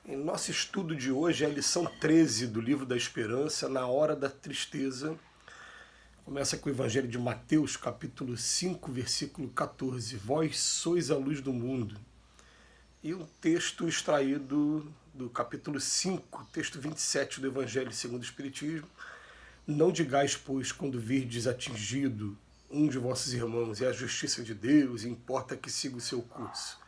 Em nosso estudo de hoje é a lição 13 do livro da Esperança, Na Hora da Tristeza. Começa com o Evangelho de Mateus, capítulo 5, versículo 14. Vós sois a luz do mundo. E um texto extraído do capítulo 5, texto 27 do Evangelho segundo o Espiritismo. Não digais, pois, quando virdes atingido um de vossos irmãos, é a justiça de Deus, e importa que siga o seu curso.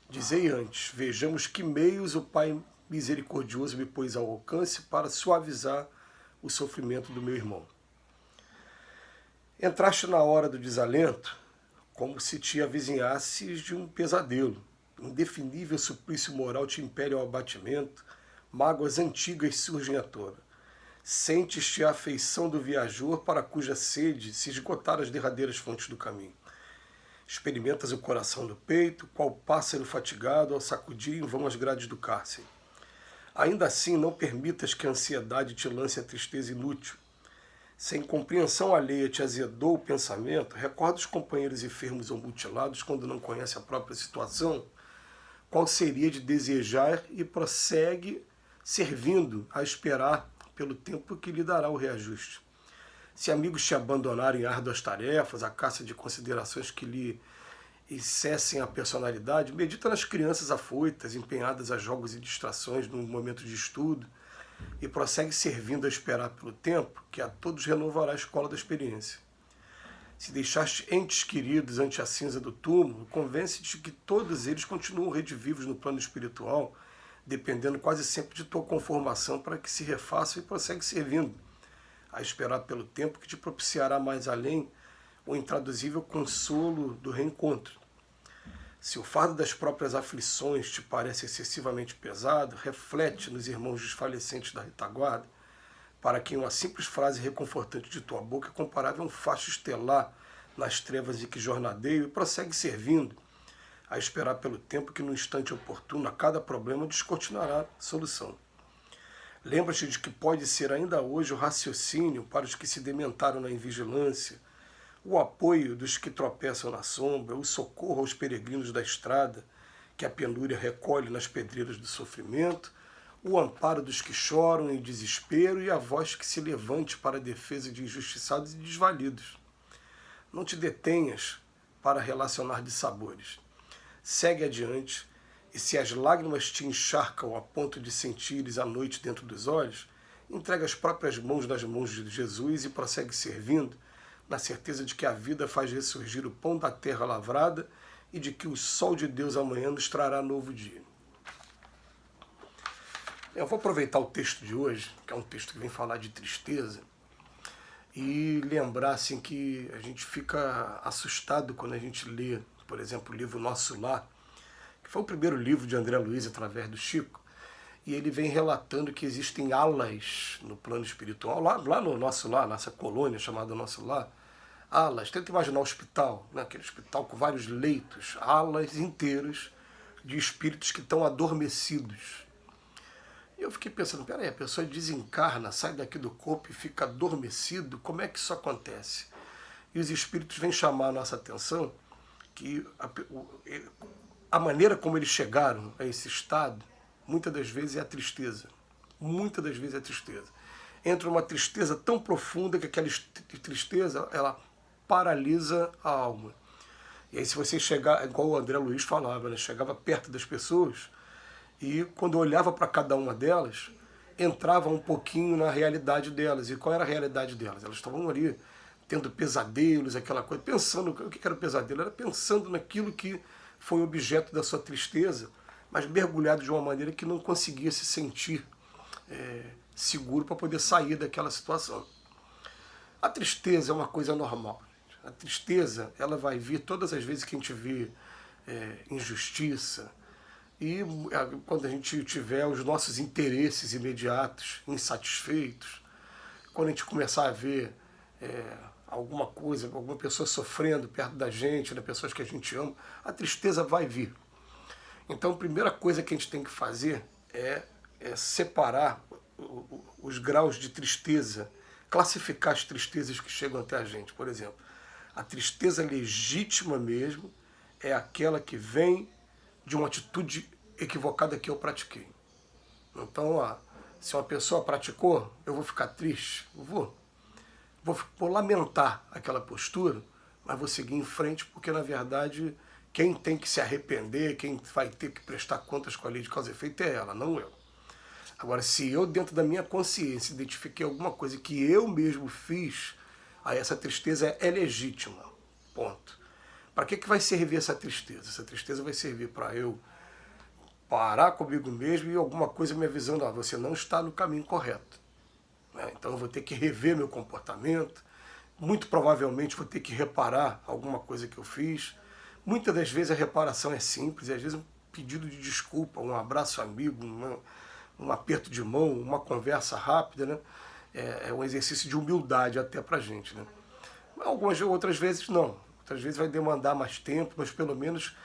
Dizei antes, vejamos que meios o Pai misericordioso me pôs ao alcance para suavizar o sofrimento do meu irmão. Entraste na hora do desalento como se te avizinhasses de um pesadelo. Indefinível suplício moral te impele ao abatimento, mágoas antigas surgem à tona. Sentes-te a afeição do viajor para cuja sede se esgotaram as derradeiras fontes do caminho. Experimentas o coração no peito, qual pássaro fatigado ao sacudir em vão as grades do cárcere. Ainda assim, não permitas que a ansiedade te lance a tristeza inútil. Se a incompreensão alheia te azedou o pensamento, recorda os companheiros enfermos ou mutilados quando não conhece a própria situação, qual seria de desejar e prossegue servindo a esperar pelo tempo que lhe dará o reajuste. Se amigos te abandonarem árduas tarefas, a caça de considerações que lhe incessem a personalidade, medita nas crianças afoitas, empenhadas a jogos e distrações no momento de estudo, e prossegue servindo a esperar pelo tempo, que a todos renovará a escola da experiência. Se deixaste entes queridos ante a cinza do túmulo, convence-te que todos eles continuam redivivos no plano espiritual, dependendo quase sempre de tua conformação para que se refaçam e prossegue servindo, a esperar pelo tempo que te propiciará mais além o intraduzível consolo do reencontro. Se o fardo das próprias aflições te parece excessivamente pesado, reflete nos irmãos desfalecentes da retaguarda, para quem uma simples frase reconfortante de tua boca é comparável a um facho estelar nas trevas de que jornadeio, e prossegue servindo, a esperar pelo tempo que no instante oportuno a cada problema descortinará solução. Lembra-te de que pode ser ainda hoje o raciocínio para os que se dementaram na invigilância, o apoio dos que tropeçam na sombra, o socorro aos peregrinos da estrada, que a penúria recolhe nas pedreiras do sofrimento, o amparo dos que choram em desespero e a voz que se levante para a defesa de injustiçados e desvalidos. Não te detenhas para relacionar dissabores. Segue adiante, e se as lágrimas te encharcam a ponto de sentires a noite dentro dos olhos, entrega as próprias mãos nas mãos de Jesus e prossegue servindo, na certeza de que a vida faz ressurgir o pão da terra lavrada e de que o sol de Deus amanhã nos trará novo dia. Eu vou aproveitar o texto de hoje, que é um texto que vem falar de tristeza, e lembrar assim, que a gente fica assustado quando a gente lê, por exemplo, o livro Nosso Lar, que foi o primeiro livro de André Luiz através do Chico, e ele vem relatando que existem alas no plano espiritual, lá no Nosso Lar, nossa colônia chamada Nosso Lar, alas, tenta imaginar o hospital, né? Aquele hospital com vários leitos, alas inteiras de espíritos que estão adormecidos. E eu fiquei pensando, peraí, a pessoa desencarna, sai daqui do corpo e fica adormecido, como é que isso acontece? E os espíritos vêm chamar a nossa atenção que a maneira como eles chegaram a esse estado, muitas das vezes é a tristeza. Muitas das vezes é a tristeza. Entra uma tristeza tão profunda que aquela tristeza, ela paralisa a alma. E aí se você chegar, igual o André Luiz falava, né? Chegava perto das pessoas e quando olhava para cada uma delas, entrava um pouquinho na realidade delas. E qual era a realidade delas? Elas estavam ali tendo pesadelos, aquela coisa, pensando, o que era o pesadelo? Era pensando naquilo que foi objeto da sua tristeza, mas mergulhado de uma maneira que não conseguia se sentir seguro para poder sair daquela situação. A tristeza é uma coisa normal. A tristeza, ela vai vir todas as vezes que a gente vê injustiça, e quando a gente tiver os nossos interesses imediatos insatisfeitos, quando a gente começar a ver alguma coisa, alguma pessoa sofrendo perto da gente, né, pessoas que a gente ama, a tristeza vai vir. Então a primeira coisa que a gente tem que fazer é separar os graus de tristeza, classificar as tristezas que chegam até a gente. Por exemplo, a tristeza legítima mesmo é aquela que vem de uma atitude equivocada que eu pratiquei. Então, ó, se uma pessoa praticou, eu vou ficar triste? Eu vou lamentar aquela postura, mas vou seguir em frente, porque na verdade quem tem que se arrepender, quem vai ter que prestar contas com a lei de causa e efeito é ela, não eu. Agora, se eu, dentro da minha consciência, identifiquei alguma coisa que eu mesmo fiz, aí essa tristeza é legítima. Ponto. Para que vai servir essa tristeza? Essa tristeza vai servir para eu parar comigo mesmo e alguma coisa me avisando, ah, você não está no caminho correto. Então eu vou ter que rever meu comportamento, muito provavelmente vou ter que reparar alguma coisa que eu fiz. Muitas das vezes a reparação é simples, e às vezes um pedido de desculpa, um abraço amigo, um aperto de mão, uma conversa rápida, né? É um exercício de humildade até pra gente, né? Algumas outras vezes não, outras vezes vai demandar mais tempo, mas pelo menos,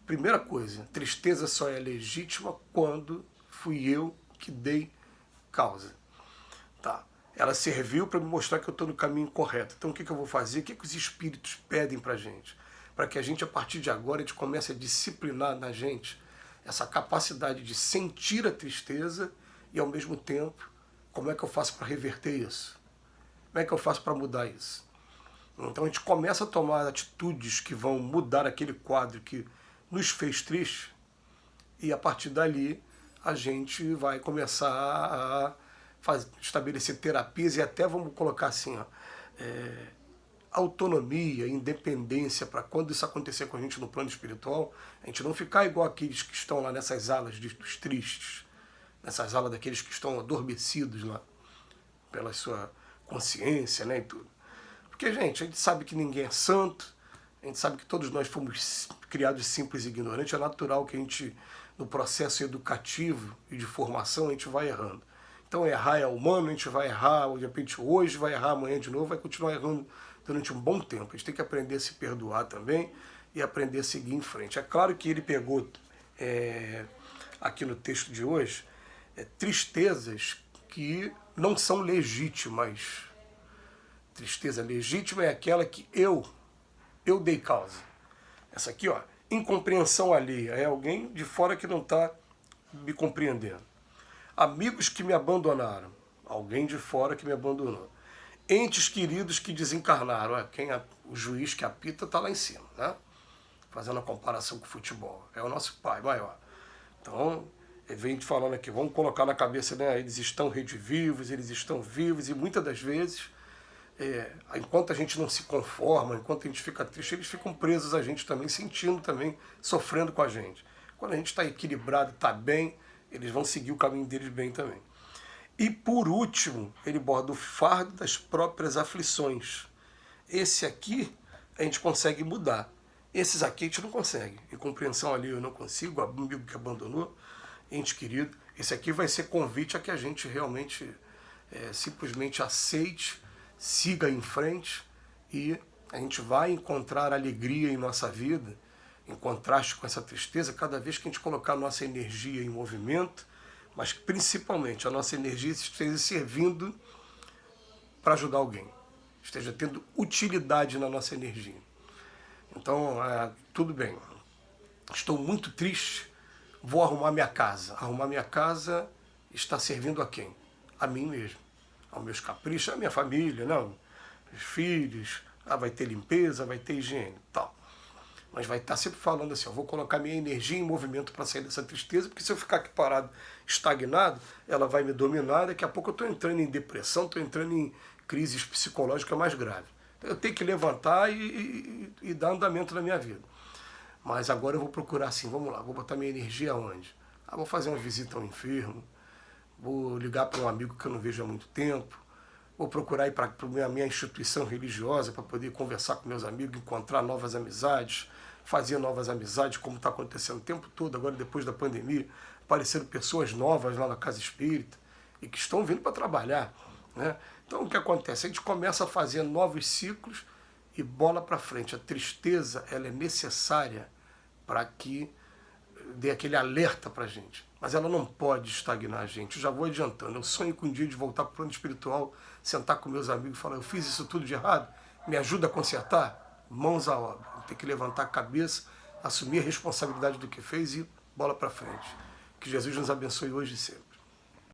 primeira coisa, tristeza só é legítima quando fui eu que dei causa. Tá. Ela serviu para me mostrar que eu estou no caminho correto. Então o que eu vou fazer? O que os espíritos pedem para a gente? Para que a gente, a partir de agora, a gente comece a disciplinar na gente essa capacidade de sentir a tristeza e, ao mesmo tempo, como é que eu faço para reverter isso? Como é que eu faço para mudar isso? Então a gente começa a tomar atitudes que vão mudar aquele quadro que nos fez triste, e a partir dali a gente vai começar a estabelecer terapias e até, vamos colocar assim, ó, autonomia, independência, para quando isso acontecer com a gente no plano espiritual, a gente não ficar igual aqueles que estão lá nessas alas dos tristes, nessas alas daqueles que estão adormecidos lá, pela sua consciência, né, e tudo. Porque, gente, a gente sabe que ninguém é santo, a gente sabe que todos nós fomos criados simples e ignorantes, é natural que a gente, no processo educativo e de formação, a gente vai errando. Então errar é humano, a gente vai errar, de repente hoje, vai errar amanhã de novo, vai continuar errando durante um bom tempo. A gente tem que aprender a se perdoar também e aprender a seguir em frente. É claro que ele pegou, aqui no texto de hoje, tristezas que não são legítimas. Tristeza legítima é aquela que eu dei causa. Essa aqui, ó, incompreensão alheia, é alguém de fora que não está me compreendendo. Amigos que me abandonaram, alguém de fora que me abandonou. Entes queridos que desencarnaram, o juiz que apita está lá em cima, né? Fazendo a comparação com o futebol. É o nosso pai maior. Então, ele vem falando aqui, vamos colocar na cabeça, né? Eles estão redivivos, eles estão vivos, e muitas das vezes, enquanto a gente não se conforma, enquanto a gente fica triste, eles ficam presos a gente também, sentindo também, sofrendo com a gente. Quando a gente está equilibrado, está bem, eles vão seguir o caminho deles bem também. E por último, ele borda o fardo das próprias aflições. Esse aqui a gente consegue mudar. Esses aqui a gente não consegue. E compreensão ali eu não consigo, amigo que abandonou, ente querido. Esse aqui vai ser convite a que a gente realmente simplesmente aceite, siga em frente, e a gente vai encontrar alegria em nossa vida, em contraste com essa tristeza, cada vez que a gente colocar a nossa energia em movimento, mas principalmente a nossa energia esteja servindo para ajudar alguém, esteja tendo utilidade na nossa energia. Então, tudo bem, estou muito triste, vou arrumar minha casa. Arrumar minha casa está servindo a quem? A mim mesmo, aos meus caprichos, a minha família, não, os filhos, vai ter limpeza, vai ter higiene, tal. Mas vai estar sempre falando assim, eu vou colocar minha energia em movimento para sair dessa tristeza, porque se eu ficar aqui parado, estagnado, ela vai me dominar, daqui a pouco eu estou entrando em depressão, estou entrando em crises psicológicas mais graves. Então eu tenho que levantar e dar andamento na minha vida. Mas agora eu vou procurar assim, vamos lá, vou botar minha energia onde? Vou fazer uma visita ao enfermo, vou ligar para um amigo que eu não vejo há muito tempo, vou procurar ir para a minha instituição religiosa para poder conversar com meus amigos, encontrar novas amizades, fazer novas amizades, como está acontecendo o tempo todo, agora depois da pandemia, aparecendo pessoas novas lá na Casa Espírita e que estão vindo para trabalhar, né? Então o que acontece? A gente começa a fazer novos ciclos e bola para frente. A tristeza, ela é necessária para que dê aquele alerta para a gente, mas ela não pode estagnar a gente. Eu já vou adiantando, eu sonho com um dia de voltar para o plano espiritual, sentar com meus amigos e falar, eu fiz isso tudo de errado, me ajuda a consertar? Mãos à obra, tem que levantar a cabeça, assumir a responsabilidade do que fez e bola para frente. Que Jesus nos abençoe hoje e sempre.